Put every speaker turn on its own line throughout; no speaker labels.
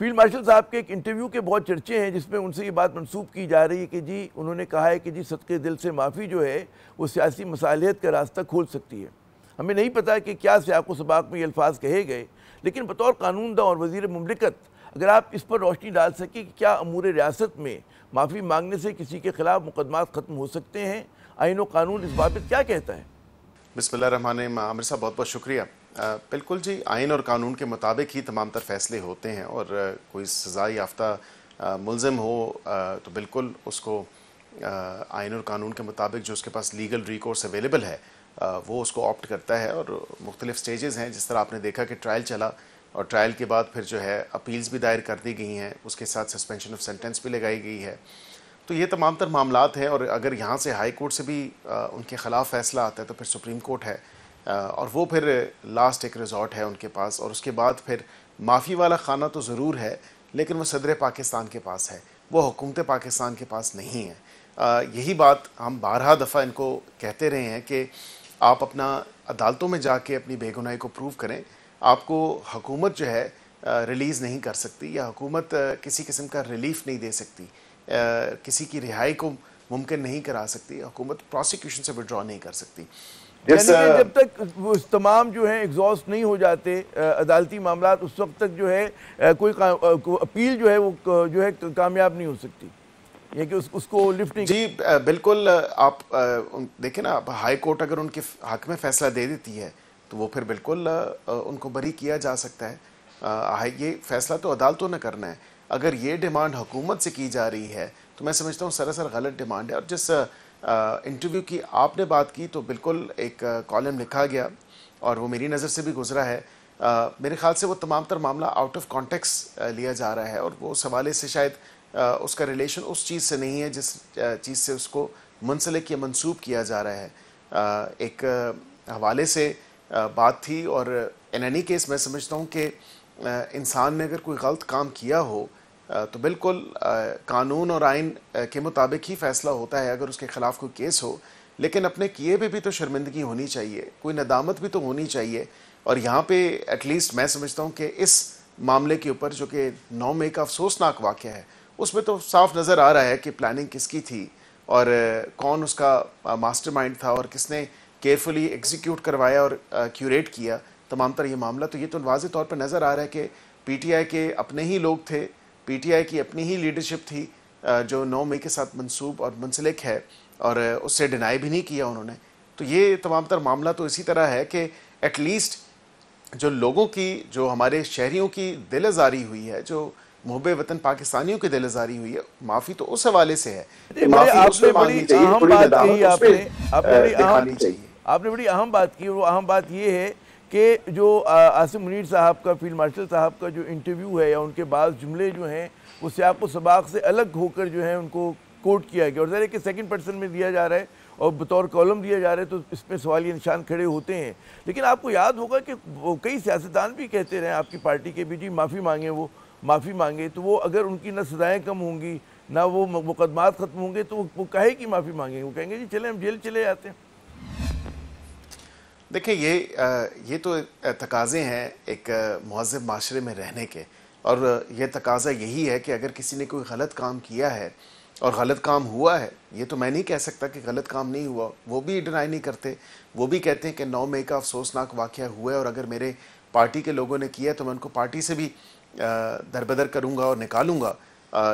Field marshal साहब के एक इंटरव्यू के बहुत चर्चे हैं जिसमें उनसे ये बात मंसूब की जा रही है कि जी उन्होंने कहा है कि जी सदके दिल से माफ़ी जो है वो सियासी मसालियत का रास्ता खोल सकती है। हमें नहीं पता कि क्या सियाक़ो सबाक़ में ये अल्फाज कहे गए, लेकिन बतौर कानूनदा और वज़ीर मुमलिकत अगर आप इस पर रोशनी डाल सकें कि क्या अमूर रियासत में माफ़ी मांगने से किसी के ख़िलाफ़ मुकदमात ख़त्म हो सकते हैं, आईन व कानून इस बाबत क्या कहता है?
बिस्मिल्लाहिर्रहमानिर्रहीम। आमिर साहब बहुत बहुत शुक्रिया। बिल्कुल जी, आइन और कानून के मुताबिक ही तमाम तर फैसले होते हैं और कोई सज़ा याफ्ता मुलज़िम हो तो बिल्कुल उसको आइन और कानून के मुताबिक जो उसके पास लीगल रिकोर्स अवेलेबल है वो उसको ऑप्ट करता है। और मुख्तलिफ़ स्टेजेस हैं, जिस तरह आपने देखा कि ट्रायल चला और ट्रायल के बाद फिर जो है अपील्स भी दायर कर दी गई हैं, उसके साथ सस्पेंशन ऑफ सेंटेंस भी लगाई गई है। तो ये तमाम तर मामलात हैं और अगर यहाँ से हाई कोर्ट से भी उनके ख़िलाफ़ फ़ैसला आता है तो फिर सुप्रीम कोर्ट है और वो फिर लास्ट एक रिज़ॉर्ट है उनके पास। और उसके बाद फिर माफ़ी वाला खाना तो ज़रूर है, लेकिन वो सदर पाकिस्तान के पास है, वो हुकूमत पाकिस्तान के पास नहीं है। यही बात हम बारहा दफ़ा इनको कहते रहे हैं कि आप अपना अदालतों में जाके अपनी बेगुनाही को प्रूव करें। आपको हुकूमत जो है रिलीज़ नहीं कर सकती या हुकूमत किसी किस्म का रिलीफ नहीं दे सकती, किसी की रिहाई को मुमकिन नहीं करा सकती, हुकूमत प्रोसिक्यूशन से विड्रॉ नहीं कर सकती।
यानी कि जब तक वो तमाम जो है एग्जॉस्ट नहीं हो जाते अदालती मामलात, उस वक्त तक जो है कोई अपील जो है वो जो है कामयाब नहीं हो सकती, ये कि उसको लिफ्ट नहीं।
जी बिल्कुल। आप देखें ना, आप हाई कोर्ट अगर उनके हक में फ़ैसला दे देती है तो वो फिर बिल्कुल उनको बरी किया जा सकता है। ये फ़ैसला तो अदालतों ने करना है। अगर ये डिमांड हुकूमत से की जा रही है तो मैं समझता हूँ सरासर गलत डिमांड है। और जिस इंटरव्यू की आपने बात की तो बिल्कुल एक कॉलम लिखा गया और वो मेरी नज़र से भी गुजरा है। मेरे ख्याल से वो तमाम तर मामला आउट ऑफ कॉन्टेक्स्ट लिया जा रहा है और वो उस हवाले से शायद उसका रिलेशन उस चीज़ से नहीं है जिस चीज़ से उसको मुंसलिक या मंसूब किया जा रहा है। एक हवाले से बात थी और इन एनी केस मैं समझता हूँ कि इंसान ने अगर कोई गलत काम किया हो तो बिल्कुल कानून और आइन के मुताबिक ही फ़ैसला होता है अगर उसके ख़िलाफ़ कोई केस हो, लेकिन अपने किए पे भी तो शर्मिंदगी होनी चाहिए, कोई नदामत भी तो होनी चाहिए। और यहाँ पे एटलीस्ट मैं समझता हूँ कि इस मामले के ऊपर जो कि 9 मई का अफसोसनाक वाक़या है, उसमें तो साफ नज़र आ रहा है कि प्लानिंग किसकी थी और कौन उसका मास्टरमाइंड था और किसने केयरफुली एग्जीक्यूट करवाया और क्यूरेट किया तमाम तर ये मामला। तो ये तो वाज़ेह तौर पर नज़र आ रहा है कि PTI के अपने ही लोग थे, PTI की अपनी ही लीडरशिप थी जो 9 मई के साथ मंसूब और मुंसलिक है और उससे डिनाई भी नहीं किया उन्होंने। तो ये तमाम तर मामला तो इसी तरह है कि एटलीस्ट जो लोगों की, जो हमारे शहरियों की दिल आज़ारी हुई है, जो मुहब्बे वतन पाकिस्तानियों की दिल आज़ारी हुई है, माफ़ी तो उस हवाले से है।
आपने बड़ी अहम बात कही, आपने बड़ी अहम बात की। वो अहम बात ये है कि जो आसिम मुनीर साहब का, फील्ड मार्शल साहब का जो इंटरव्यू है या उनके बाद जुमले जो हैं वो सियाक़ो सबाक़ से अलग होकर जो है उनको कोट किया गया और ज़रा कि सेकंड पर्सन में दिया जा रहा है और बतौर कॉलम दिया जा रहा है, तो इसमें सवालिया निशान खड़े होते हैं। लेकिन आपको याद होगा कि वो कई सियासतदान भी कहते रहे आपकी पार्टी के भी, जी माफ़ी मांगे, वो माफ़ी मांगे, तो वो अगर उनकी न सज़ाएँ कम होंगी ना वो मुकदमात ख़त्म होंगे तो वो कहे कि माफ़ी मांगेंगे, वो कहेंगे जी चले हम जेल चले जाते हैं।
देखिए ये तो तकाज़े हैं एक महज़्ज़ब माशरे में रहने के, और ये तकाज़ा यही है कि अगर किसी ने कोई गलत काम किया है और गलत काम हुआ है, ये तो मैं नहीं कह सकता कि गलत काम नहीं हुआ, वो भी डिनाई नहीं करते, वो भी कहते हैं कि 9 मई का अफसोसनाक वाक़या हुआ है और अगर मेरे पार्टी के लोगों ने किया तो मैं उनको पार्टी से भी दरबदर करूँगा और निकालूँगा।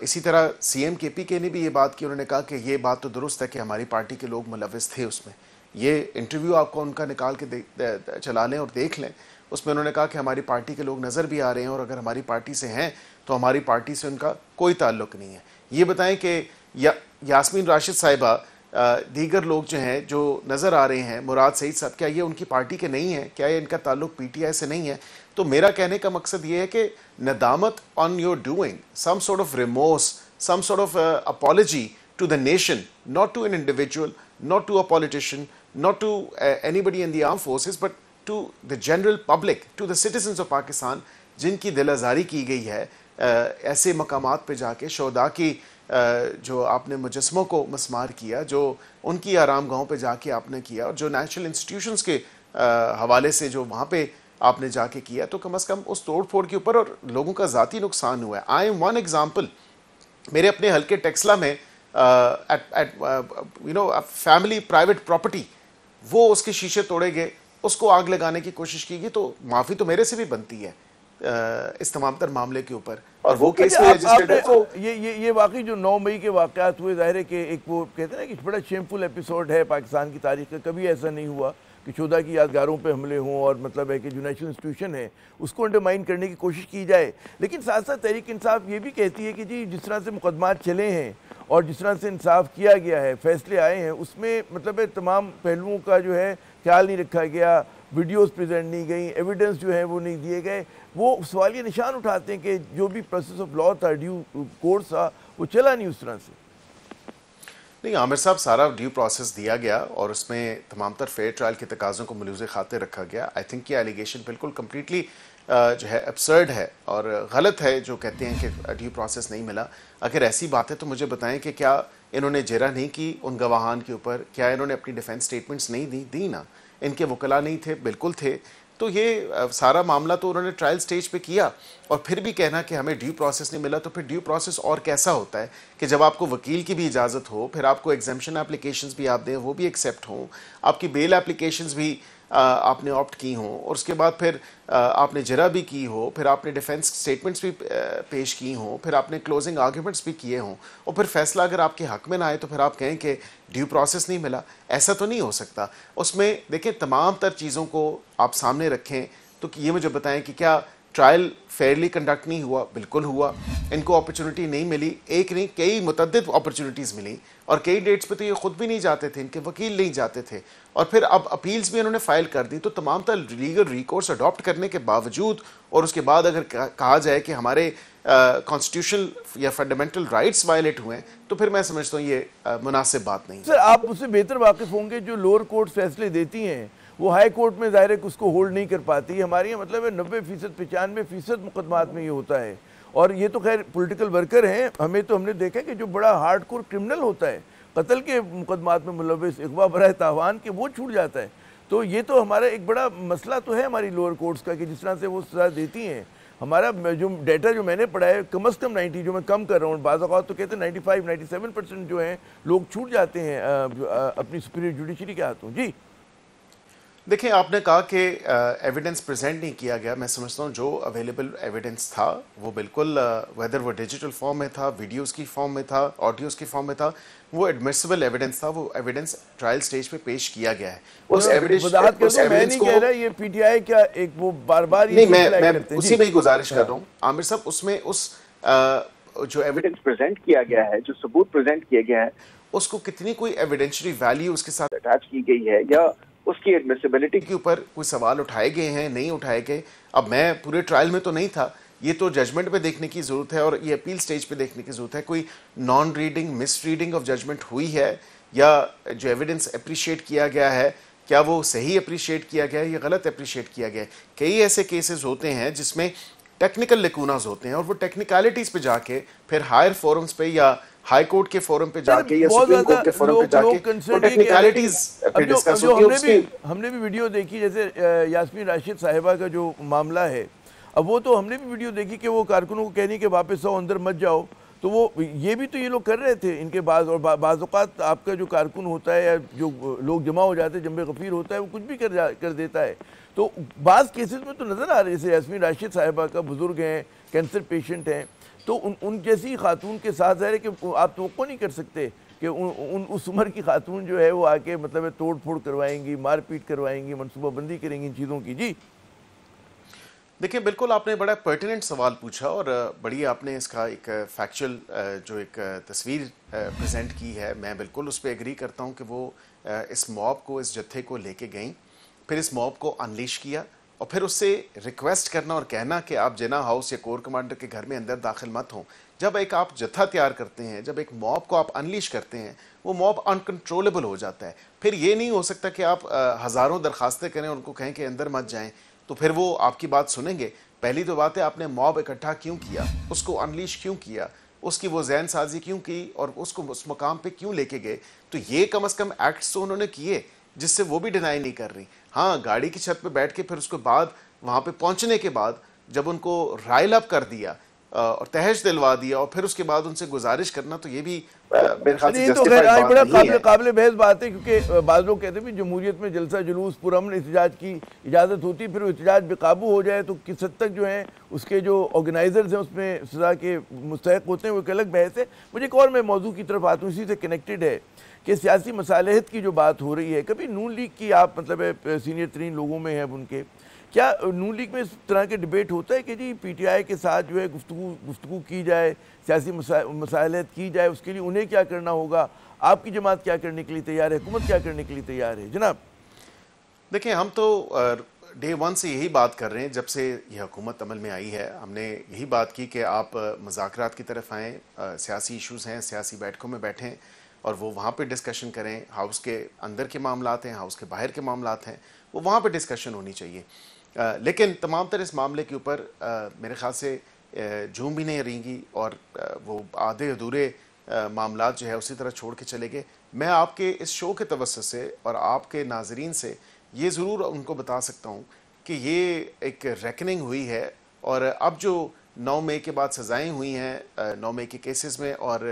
इसी तरह CM KPK ने भी ये बात की, उन्होंने कहा कि ये बात तो दुरुस्त है कि हमारी पार्टी के लोग मुलव्विस थे उसमें। ये इंटरव्यू आपको उनका निकाल के चला लें और देख लें, उसमें उन्होंने कहा कि हमारी पार्टी के लोग नज़र भी आ रहे हैं और अगर हमारी पार्टी से हैं तो हमारी पार्टी से उनका कोई ताल्लुक़ नहीं है। ये बताएं कि यास्मीन राशिद साहिबा, दीगर लोग जो हैं जो नज़र आ रहे हैं, मुराद सईद साहब, क्या ये उनकी पार्टी के नहीं हैं? क्या ये इनका ताल्लुक़ PTI से नहीं है? तो मेरा कहने का मकसद ये है कि नदामत on your doing, some sort of remorse, some sort of apology to the nation, not to an individual, not to a politician, not to anybody in the armed forces, but to the general public, to the citizens of Pakistan, जिनकी दिल आज़ारी की गई है ऐसे मकामात पे जाके, शोदा की जो आपने मुजस्मों को मस्मार किया, जो उनकी आराम गाहों पे जाके आपने किया और जो नेशनल इंस्टीट्यूशंस के हवाले से जो वहाँ पे आपने जाके किया, तो कम से कम उस तोड़ फोड़ के ऊपर और लोगों का ज़ाती नुकसान हुआ है। आई एम वन एग्जाम्पल, मेरे अपने हल्के टेक्सला में फैमिली प्राइवेट प्रॉपर्टी, वो उसके शीशे तोड़े गए, उसको आग लगाने की कोशिश की गई, तो माफ़ी तो मेरे से भी बनती है इस तमाम तर मामले के ऊपर, और वो केस भी रजिस्टर्ड है। तो
ये वाकई जो 9 मई के वाक़यात हुए, ज़ाहिर है कि एक वो कहते हैं ना कि बड़ा शेमफुल एपिसोड है पाकिस्तान की तारीख का। कभी ऐसा नहीं हुआ कि शोधा की यादगारों पे हमले हों, और मतलब है कि जो नेशनल इंस्टीट्यूशन है उसको अंडरमाइन करने की कोशिश की जाए। लेकिन साथ साथ तहरीक इंसाफ ये भी कहती है कि जी जिस तरह से मुकदमात चले हैं और जिस तरह से इंसाफ किया गया है, फैसले आए हैं, उसमें मतलब है तमाम पहलुओं का जो है ख्याल नहीं रखा गया, वीडियोस प्रेजेंट नहीं गई, एविडेंस जो है वो नहीं दिए गए। वो सवालिया निशान उठाते हैं कि जो भी प्रोसेस ऑफ लॉ था, ड्यू कोर्स था, वो चला नहीं उस तरह से।
नहीं आमिर साहब, सारा ड्यू प्रोसेस दिया गया और उसमें तमाम तर फेयर ट्रायल के तकाज़ों को मलूज़ खातिर रखा गया। आई थिंक ये एलिगेशन बिल्कुल कम्प्लीटली जो है एब्सर्ड है और गलत है जो कहते हैं कि ड्यू प्रोसेस नहीं मिला। अगर ऐसी बात है तो मुझे बताएं कि क्या इन्होंने जेरा नहीं की उन गवाहान के ऊपर? क्या इन्होंने अपनी डिफेंस स्टेटमेंट्स नहीं दी ना? इनके वकला नहीं थे? बिल्कुल थे। तो ये सारा मामला तो उन्होंने ट्रायल स्टेज पे किया, और फिर भी कहना कि हमें ड्यू प्रोसेस नहीं मिला, तो फिर ड्यू प्रोसेस और कैसा होता है कि जब आपको वकील की भी इजाज़त हो, फिर आपको एग्जामिशन एप्लीकेशंस भी आप दें, वो भी एक्सेप्ट हों, आपकी बेल एप्लीकेशंस भी आपने ऑप्ट की हों, और उसके बाद फिर आपने जरा भी की हो, फिर आपने डिफेंस स्टेटमेंट्स भी पेश की हों, फिर आपने क्लोजिंग आर्ग्यूमेंट्स भी किए हों, और फिर फैसला अगर आपके हक में ना आए तो फिर आप कहें कि ड्यू प्रोसेस नहीं मिला। ऐसा तो नहीं हो सकता। उसमें देखें, तमाम तर चीज़ों को आप सामने रखें, तो ये मुझे बताएं कि क्या ट्रायल फेयरली कंडक्ट नहीं हुआ? बिल्कुल हुआ। इनको अपॉर्चुनिटी नहीं मिली, एक नहीं कई मुतअद्दिद अपॉर्चुनिटीज़ मिली, और कई डेट्स पे तो ये खुद भी नहीं जाते थे, इनके वकील नहीं जाते थे, और फिर अब अपील्स भी इन्होंने फाइल कर दी। तो तमाम तर लीगल रिकोर्स अडॉप्ट करने के बावजूद, और उसके बाद अगर कहा जाए कि हमारे कॉन्स्टिट्यूशनल या फंडामेंटल राइट्स वायलेट हुए, तो फिर मैं समझता हूँ ये मुनासिब बात नहीं।
सर, आप उससे बेहतर वाकिफ होंगे, जो लोअर कोर्ट फैसले देती हैं वो हाई कोर्ट में ज़ाहिर है कि उसको होल्ड नहीं कर पाती। हमारे यहाँ मतलब है 90% 95% मुकदमात में ये होता है। और ये तो खैर पॉलिटिकल वर्कर हैं, हमने देखा कि जो बड़ा हार्डकोर क्रिमिनल होता है, कत्ल के मुकदमात में मुलविस, इगवा बराए तावान के, वो छूट जाता है। तो ये तो हमारा एक बड़ा मसला तो है हमारी लोअर कोर्ट्स का कि जिस तरह से वो सजा देती हैं। हमारा जो डेटा जो मैंने पढ़ा है, कम अज़ कम 90, जो मैं कम कर रहा हूँ, बाज़ औक़ात तो कहते हैं 95-97% जो हैं लोग छूट जाते हैं अपनी सुपीरियर जुडिशरी के हाथों। जी
देखिए, आपने कहा कि एविडेंस प्रेजेंट नहीं किया गया। मैं समझता हूँ जो अवेलेबल एविडेंस था वो बिल्कुल, वेदर वो डिजिटल फॉर्म में था, वीडियोस की फॉर्म में था, ऑडियोस की फॉर्म में था, वो एडमिसिबल एविडेंस था। वो एविडेंस ट्रायल स्टेज पे पेश किया गया है।
उस एविडेंस को क्या ये पीटीआई क्या एक वो बार-बार
नहीं, मैं उसी में ही गुजारिश कर रहा हूँ आमिर साहब, उसमें उस जो एविडेंस प्रेजेंट किया गया है, जो सबूत प्रेजेंट किया गया है, उसको कितनी कोई एविडेंशियरी वैल्यू उसके साथ अटैच की गई है, या उसकी एडमिसिबिलिटी के ऊपर कोई सवाल उठाए गए हैं, नहीं उठाए गए। अब मैं पूरे ट्रायल में तो नहीं था, ये तो जजमेंट पे देखने की ज़रूरत है, और ये अपील स्टेज पे देखने की ज़रूरत है। कोई non reading, miss reading of judgement हुई है, या जो एविडेंस अप्रिशिएट किया गया है, क्या वो सही अप्रिशिएट किया गया है या गलत अप्रिशिएट किया गया है? कई ऐसे केसेस होते हैं जिसमें टेक्निकल लेकूनाज होते हैं, और वो टेक्निकलिटीज़ पे जाके फिर हायर फोरम्स पे या हाई कोर्ट के फोरम पे जाके या सुप्रीम कोर्ट के फोरम पे जाके टेक्निकलिटीज पे डिस्कस होती है।
हमने भी वीडियो देखी, जैसे यास्मीन राशिद साहिबा का जो मामला है, अब वो तो हमने भी वीडियो देखी कि वो कारकुनों को कहनी कि वापस आओ, अंदर मत जाओ। तो वो ये भी तो ये लोग कर रहे थे इनके बाद। और बाज़ औक़ात आपका जो कारकुन होता है या जो लोग जमा हो जाते हैं, जंबे गफ़ीर होता है, वो कुछ भी कर देता है। तो बाज़ केसेस में तो नज़र आ रहे, जैसे यास्मीन राशिद साहिबा का, बुज़ुर्ग हैं, कैंसर पेशेंट हैं, तो उन जैसी खातून के साथ ज़ाहिर है कि आप तवक्को नहीं कर सकते कि उस उम्र की खातून जो है वो आके मतलब तोड़ फोड़ करवाएंगी, मारपीट करवाएंगी, मनसूबाबंदी करेंगी इन चीज़ों की। जी
देखिए, बिल्कुल आपने बड़ा पर्टिनेंट सवाल पूछा, और बड़ी आपने इसका एक फैक्चुअल जो एक तस्वीर प्रेजेंट की है। मैं बिल्कुल उस पर एग्री करता हूँ कि वो इस मॉब को, इस जत्थे को लेके गई, फिर इस मॉब को अनलीश किया, और फिर उससे रिक्वेस्ट करना और कहना कि आप जिना हाउस या कोर कमांडर के घर में अंदर दाखिल मत हों। जब एक आप जत्था तैयार करते हैं, जब एक मॉब को आप अनलीश करते हैं, वो मॉब अनकंट्रोलेबल हो जाता है। फिर ये नहीं हो सकता कि आप हज़ारों दरखास्तें करें, उनको कहें कि अंदर मत जाएं, तो फिर वो आपकी बात सुनेंगे? पहली तो बात है, आपने मॉब इकट्ठा क्यों किया, उसको अनलीश क्यों किया, उसकी वो जहन साजी क्यों की, और उसको उस मकाम पे क्यों लेके गए? तो ये कम अज़ कम एक्ट्स तो उन्होंने किए, जिससे वो भी डिनाई नहीं कर रही। हाँ, गाड़ी की छत पे बैठ के फिर उसके बाद वहाँ पे पहुँचने के बाद जब उनको राइल अप कर दिया और तहश दिलवा दिया और फिर उसके बाद उनसे गुजारिश करना, तो ये भी मेरे ख्याल से
तो खैर
जस्टिफाइड
बड़ा
बात नहीं है।
काबिल बहस बात है, क्योंकि बाज़ लोग कहते हैं भी जमहूरियत में जलसा जुलूस पुरअमन एहतजाज की इजाज़त होती है, फिर वो एहतजाज बेकाबू हो जाए तो किस हद तक जो है उसके जो ऑर्गेनाइजर्स हैं उसमें सज़ा के मुस्तहक होते हैं, वो एक अलग बहस है। मुझे एक और मैं मौजू की तरफ आता हूँ, इसी से कनेक्टेड है कि सियासी मसालहत की जो बात हो रही है, कभी नून लीग की आप मतलब सीनियर तरीन लोगों में हैं उनके, क्या नून लीग में इस तरह के डिबेट होता है कि जी पीटीआई के साथ जो है गुफ्तगू की जाए, सियासी मसालहत की जाए, उसके लिए उन्हें क्या करना होगा, आपकी जमात क्या करने के लिए तैयार है, हुकूमत क्या करने के लिए तैयार है? जनाब
देखिए, हम तो डे वन से यही बात कर रहे हैं, जब से यह हुकूमत अमल में आई है हमने यही बात की कि आप मुज़ाकरात की तरफ आएँ, सियासी इश्यूज़ हैं, सियासी बैठकों में बैठें और वो वहाँ पे डिस्कशन करें। हाउस के अंदर के मामलात हैं, हाउस के बाहर के मामलात हैं, वो वहाँ पे डिस्कशन होनी चाहिए। लेकिन तमाम तर इस मामले के ऊपर मेरे ख्याल से झूम भी नहीं रहेंगी और वो आधे अधूरे मामलात जो है उसी तरह छोड़ के चले गए। मैं आपके इस शो के तवज्जुह से और आपके नाजरीन से ये ज़रूर उनको बता सकता हूँ कि ये एक रेकनिंग हुई है और अब जो 9 मई के बाद सज़ाएँ हुई हैं 9 मई के केसेस में और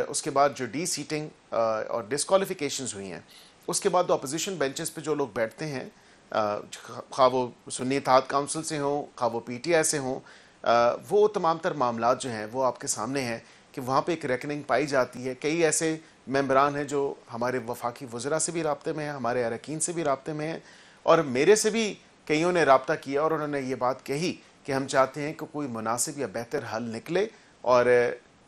उसके बाद जो डी सीटिंग और डिस्क्वालिफिकेशंस हुई हैं, उसके बाद अपोजिशन बेंचेस पे जो लोग बैठते हैं, खा वो सुन्नी इत्तेहाद काउंसिल से हों, खा वो पीटीआई से हों, वो तमाम तर मामलात जो हैं वो आपके सामने हैं कि वहाँ पे एक रेकनिंग पाई जाती है। कई ऐसे मेंबरान हैं जो हमारे वफाकी वज़रा से भी राब्ते में हैं, हमारे अरकान से भी राब्ते में हैं और मेरे से भी कईयों ने राब्ता किया और उन्होंने ये बात कही कि हम चाहते हैं कि कोई मुनासिब या बेहतर हल निकले और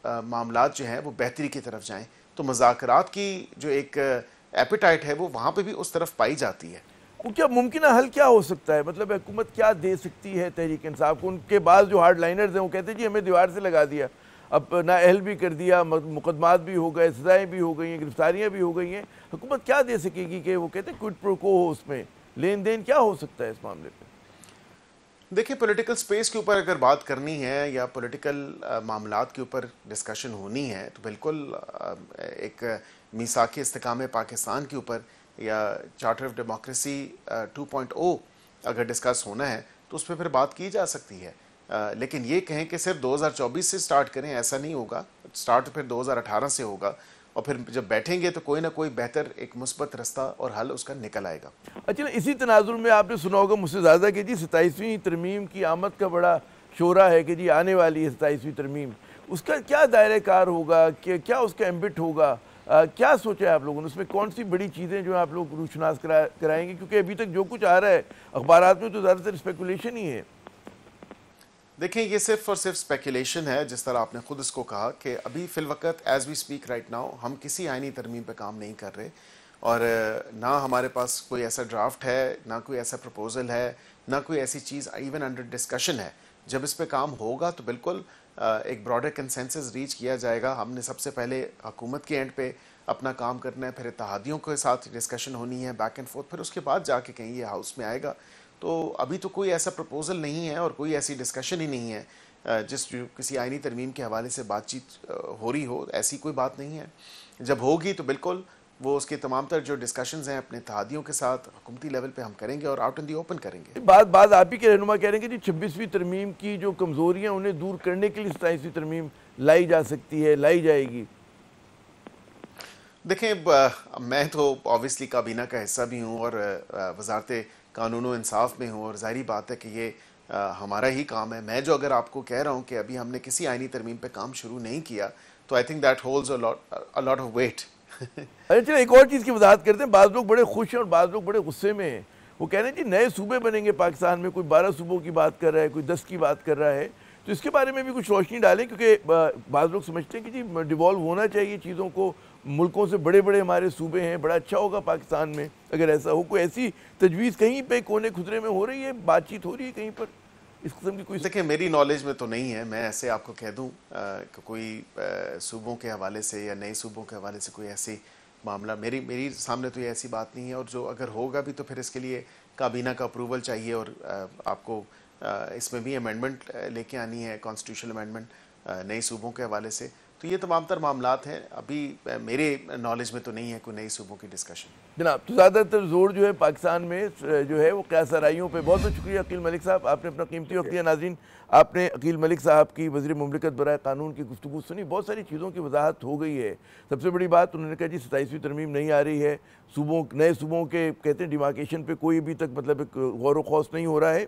मामलात जो हैं वो बेहतरी की तरफ जाएँ। तो मुज़ाकरात की जो एक एपिटाइट है वो वहाँ पे भी उस तरफ पाई जाती है।
वो क्या मुमकिन हल क्या हो सकता है, मतलब हुकूमत क्या दे सकती है तहरीक इंसाफ को? उनके बाद जो हार्ड लाइनर्स हैं वो कहते हैं जी हमें दीवार से लगा दिया, अब ना अहल भी कर दिया, मुकदमात भी हो गए, सजाएँ भी हो गई हैं, गिरफ्तारियाँ भी हो गई हैं, हुकूमत क्या दे सकेगी कि वो कहते हैं क्विड प्रो को हो, उसमें लेन देन क्या हो सकता है इस मामले पर?
देखिए, पॉलिटिकल स्पेस के ऊपर अगर बात करनी है या पॉलिटिकल मामलात के ऊपर डिस्कशन होनी है तो बिल्कुल एक मीसाक इस्तेकाम पाकिस्तान के ऊपर या चार्टर ऑफ डेमोक्रेसी 2.0 अगर डिस्कस होना है तो उस पर फिर बात की जा सकती है। लेकिन ये कहें कि सिर्फ 2024 से स्टार्ट करें, ऐसा नहीं होगा। स्टार्ट फिर 2018 से होगा और फिर जब बैठेंगे तो कोई ना कोई बेहतर एक मुस्बत रास्ता और हल उसका निकल आएगा।
अच्छा, इसी तनाजुर में आपने सुना होगा मुझसे ज़्यादा कि जी 27वीं तरमीम की आमद का बड़ा शोरा है कि जी आने वाली है 27वीं तरमीम, उसका क्या दायरे कार होगा, कि क्या उसका एम्बिट होगा, क्या सोचा है आप लोगों ने, उसमें कौन सी बड़ी चीज़ें जो आप लोग रूशनास कराएंगे? क्योंकि अभी तक जो कुछ आ रहा है अखबारात में तो ज़्यादातर स्पेकुलेशन ही है।
देखें, ये सिर्फ और सिर्फ स्पेकुलेशन है, जिस तरह आपने खुद इसको कहा कि अभी फ़िल वक़्त as we speak right now हम किसी आईनी तरमीम पे काम नहीं कर रहे और ना हमारे पास कोई ऐसा ड्राफ्ट है, ना कोई ऐसा प्रपोज़ल है, ना कोई ऐसी चीज़ इवन अंडर डिस्कशन है। जब इस पे काम होगा तो बिल्कुल एक ब्रॉडर कंसेंसस रीच किया जाएगा। हमने सबसे पहले हुकूमत के एंड पे अपना काम करना है, फिर इत्तेहादियों के साथ डिस्कशन होनी है बैक एंड फोर्थ, फिर उसके बाद जाके कहीं ये हाउस में आएगा। तो अभी तो कोई ऐसा प्रपोज़ल नहीं है और कोई ऐसी डिस्कशन ही नहीं है जिस किसी आईनी तरमीम के हवाले से बातचीत हो रही हो, ऐसी कोई बात नहीं है। जब होगी तो बिल्कुल वो उसके तमाम तर जो डिस्कशंस हैं अपने इत्तेहादियों के साथ हुकूमती लेवल पे हम करेंगे और आउट इन दी ओपन करेंगे।
बात आप ही के रहनुमा कह रहे हैं कि जी 26वीं तरमीम की जो कमज़ोरियाँ उन्हें दूर करने के लिए 27वीं तरमीम लाई जा सकती है, लाई जाएगी।
देखें, मैं तो ऑब्वियसली काबीना का हिस्सा भी हूँ और वजारत कानून व इंसाफ में हूँ और ज़ाहिरी बात है कि ये हमारा ही काम है। मैं जो अगर आपको कह रहा हूँ कि अभी हमने किसी आईनी तरमीम पे काम शुरू नहीं किया तो I think that holds a lot of weight.
अरे चलो एक और चीज़ की वजाहत करते हैं। बाज़ लोग बड़े खुश हैं और बाज़ लोग बड़े गुस्से में हैं। वो कह रहे हैं जी नए सूबे बनेंगे पाकिस्तान में, कोई 12 सूबों की बात कर रहा है, कोई 10 की बात कर रहा है, तो इसके बारे में भी कुछ रोशनी डालें, क्योंकि बाज़ लोग समझते हैं कि जी डिवॉल्व होना चाहिए चीज़ों को, मुल्कों से बड़े बड़े हमारे सूबे हैं, बड़ा अच्छा होगा पाकिस्तान में अगर ऐसा हो। कोई ऐसी तजवीज़ कहीं पे कोने खुदरे में हो रही है, बातचीत हो रही है कहीं पर इस किस्म की कोई?
देखिए, मेरी नॉलेज में तो नहीं है। मैं ऐसे आपको कह दूं कि कोई सूबों के हवाले से या नए सूबों के हवाले से कोई ऐसी मामला मेरी सामने तो ये ऐसी बात नहीं है। और जो अगर होगा भी तो फिर इसके लिए काबीना का अप्रूवल चाहिए और आपको इसमें भी अमेंडमेंट लेके आनी है, कॉन्स्टिट्यूशनल अमेंडमेंट नए सूबों के हवाले से। तो तो ये तमाम तर मामलात हैं। अभी मेरे नॉलेज में तो नहीं है कोई नई सूबों की डिस्कशन।
जनाब, तो ज़्यादातर जोर जो है पाकिस्तान में जो है वो क़यास-आराइयों पे। बहुत बहुत शुक्रिया अकील मलिक साहब, आपने अपना कीमती वक्त दिया। नाज़रीन, आपने अकील मलिक साहब की वज़ीर मुमलिकत बराए कानून की गुफ्तगू सुनी। बहुत सारी चीज़ों की वजाहत हो गई है। सबसे बड़ी बात उन्होंने कहा जी 27वीं तरमीम नहीं आ रही है, सूबों नए सूबों के कहते हैं डिमार्केशन पे कोई अभी तक मतलब एक गौर व खौस नहीं हो रहा है।